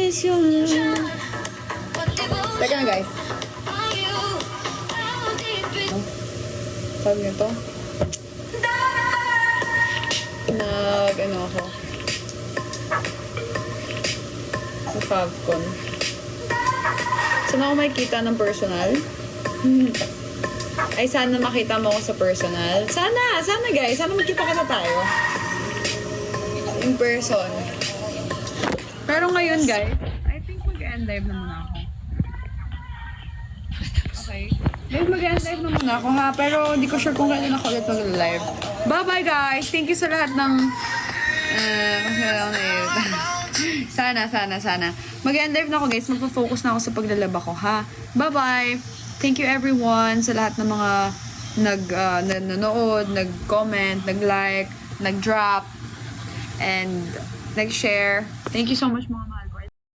miss you. Teka na guys. Sabi nito. Ano ako. Sa Favcon. Saan ako makikita ng personal? Ay, sana makita mo ako sa personal. Sana guys. Sana magkita-kita tayo. In person. Pero ngayon guys, I think mag-end live na muna ako. Okay. Guys, mag-end live na muna ako ha. Pero hindi ko sure kung kailan ako ulit mag-live. Bye-bye guys! Thank you sa lahat ng... Sana. Mag-end live na ako guys. Magpo-focus na ako sa paglalaba ko ha. Bye-bye! Thank you everyone sa lahat ng mga nanonood, nag-comment, nag-like, nag-drop, and nag-share. Thank you so much mga